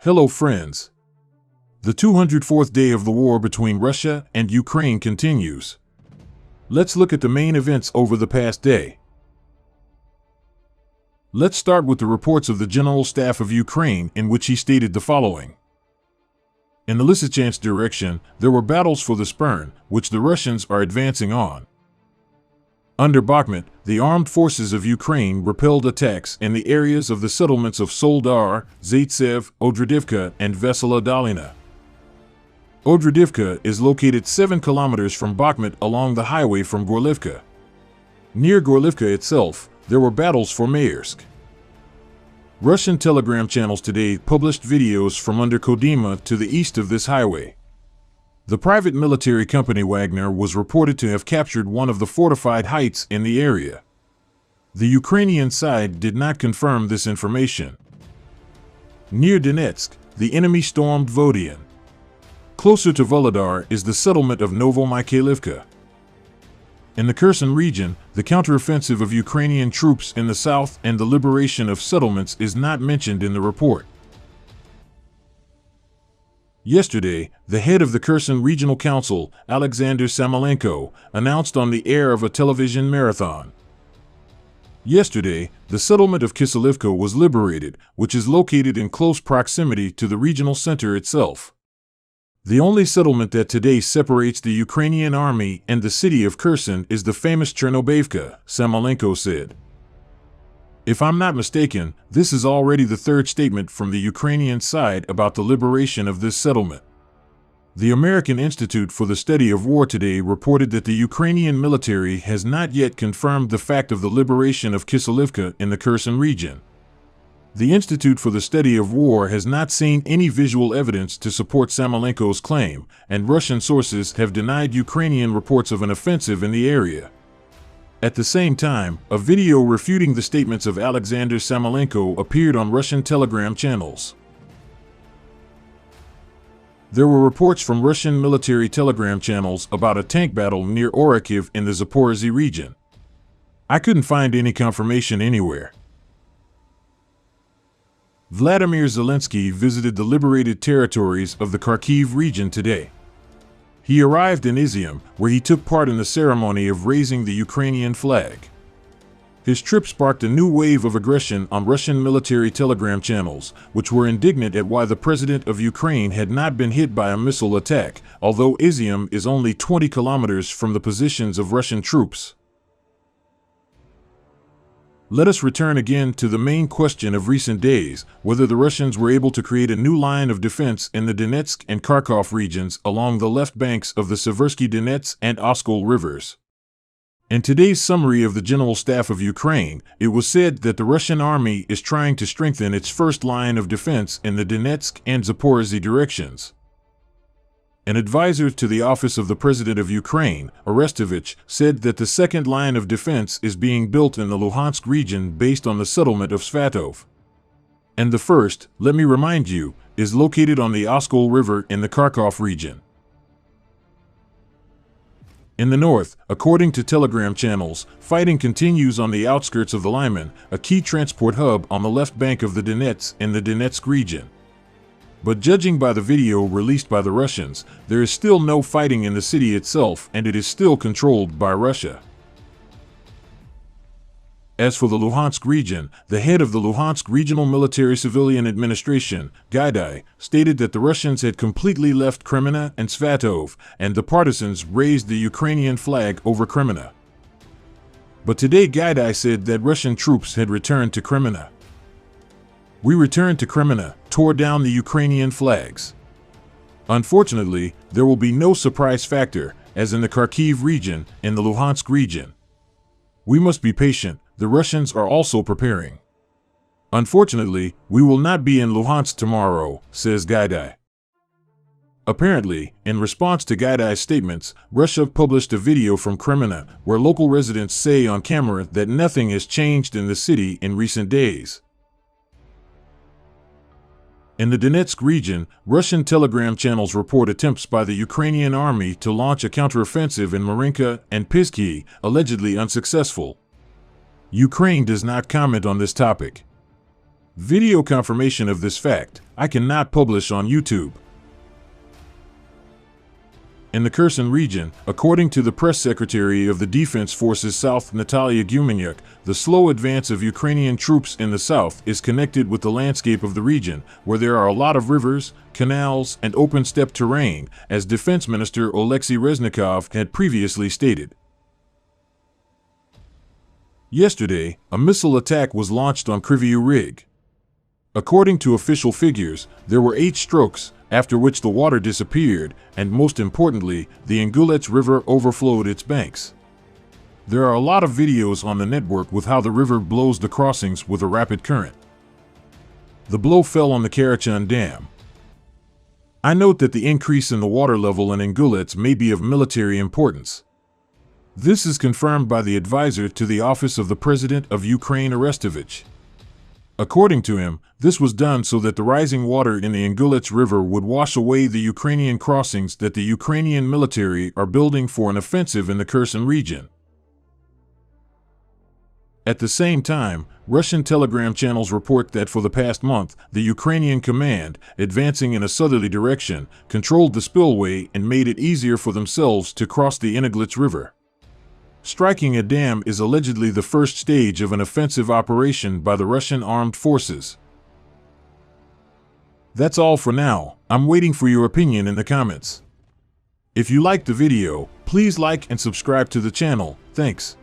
Hello, friends. The 204th day of the war between Russia and Ukraine continues. Let's look at the main events over the past day. Let's start with the reports of the General Staff of Ukraine, in which he stated the following. In the Lysychansk direction, there were battles for the Spern, which the Russians are advancing on. Under Bakhmut, the armed forces of Ukraine repelled attacks in the areas of the settlements of Soledar, Zaitsev, Odradivka, and Vesela Dolina. Odradivka is located 7 kilometers from Bakhmut along the highway from Gorlivka. Near Gorlivka itself, there were battles for Maersk. Russian telegram channels today published videos from under Kodyma to the east of this highway. The private military company Wagner was reported to have captured one of the fortified heights in the area. The Ukrainian side did not confirm this information. Near Donetsk, the enemy stormed Vodian. Closer to Volodar is the settlement of Novomykhailivka. In the Kherson region, the counteroffensive of Ukrainian troops in the south and the liberation of settlements is not mentioned in the report. Yesterday, the head of the Kherson Regional Council, Alexander Samolenko, announced on the air of a television marathon. Yesterday, the settlement of Kiselivka was liberated, which is located in close proximity to the regional center itself. The only settlement that today separates the Ukrainian army and the city of Kherson is the famous Chernobyevka, Samolenko said. If I'm not mistaken, this is already the third statement from the Ukrainian side about the liberation of this settlement. The American Institute for the Study of War today reported that the Ukrainian military has not yet confirmed the fact of the liberation of Kiselivka in the Kherson region. The Institute for the Study of War has not seen any visual evidence to support Samolenko's claim, and Russian sources have denied Ukrainian reports of an offensive in the area. At the same time, a video refuting the statements of Alexander Samolenko appeared on Russian telegram channels. There were reports from Russian military telegram channels about a tank battle near Orakhiv in the Zaporizhzhia region. I couldn't find any confirmation anywhere. Vladimir Zelensky visited the liberated territories of the Kharkiv region today. He arrived in Izium, where he took part in the ceremony of raising the Ukrainian flag. His trip sparked a new wave of aggression on Russian military telegram channels, which were indignant at why the president of Ukraine had not been hit by a missile attack, although Izium is only 20 kilometers from the positions of Russian troops. Let us return again to the main question of recent days, whether the Russians were able to create a new line of defense in the Donetsk and Kharkov regions along the left banks of the Seversky Donets and Oskol rivers. In today's summary of the General Staff of Ukraine, it was said that the Russian army is trying to strengthen its first line of defense in the Donetsk and Zaporizhzhia directions. An advisor to the office of the President of Ukraine, Arestovich, said that the second line of defense is being built in the Luhansk region based on the settlement of Svatov. And the first, let me remind you, is located on the Oskol River in the Kharkov region. In the north, according to telegram channels, fighting continues on the outskirts of the Lyman, a key transport hub on the left bank of the Donets in the Donetsk region. But judging by the video released by the Russians, there is still no fighting in the city itself, and it is still controlled by Russia. As for the Luhansk region, the head of the Luhansk Regional Military Civilian Administration, Gaidai, stated that the Russians had completely left Kreminna and Svatov, and the partisans raised the Ukrainian flag over Kreminna. But today Gaidai said that Russian troops had returned to Kreminna. We returned to Kreminna, tore down the Ukrainian flags. Unfortunately, there will be no surprise factor, as in the Kharkiv region, in the Luhansk region. We must be patient, the Russians are also preparing. Unfortunately, we will not be in Luhansk tomorrow, says Gaidai. Apparently, in response to Gaidai's statements, Russia published a video from Kreminna, where local residents say on camera that nothing has changed in the city in recent days. In the Donetsk region, Russian telegram channels report attempts by the Ukrainian army to launch a counteroffensive in Marinka and Pisky, allegedly unsuccessful. Ukraine does not comment on this topic. Video confirmation of this fact I cannot publish on YouTube. In the Kherson region, according to the press secretary of the Defense Forces South, Natalia Gumenyuk, the slow advance of Ukrainian troops in the south is connected with the landscape of the region, where there are a lot of rivers, canals, and open steppe terrain, as Defense Minister Oleksiy Reznikov had previously stated. Yesterday, a missile attack was launched on Kryvyi Rih. According to official figures, there were 8 strokes, after which the water disappeared, and most importantly, the Ingulets River overflowed its banks. There are a lot of videos on the network with how the river blows the crossings with a rapid current. The blow fell on the Karachun Dam. I note that the increase in the water level in Ingulets may be of military importance. This is confirmed by the advisor to the office of the President of Ukraine, Arestovich. According to him, this was done so that the rising water in the Ingulets River would wash away the Ukrainian crossings that the Ukrainian military are building for an offensive in the Kherson region. At the same time, Russian Telegram channels report that for the past month, the Ukrainian command, advancing in a southerly direction, controlled the spillway and made it easier for themselves to cross the Ingulets River. Striking a dam is allegedly the first stage of an offensive operation by the Russian armed forces. That's all for now. I'm waiting for your opinion in the comments. If you liked the video, please like and subscribe to the channel. Thanks.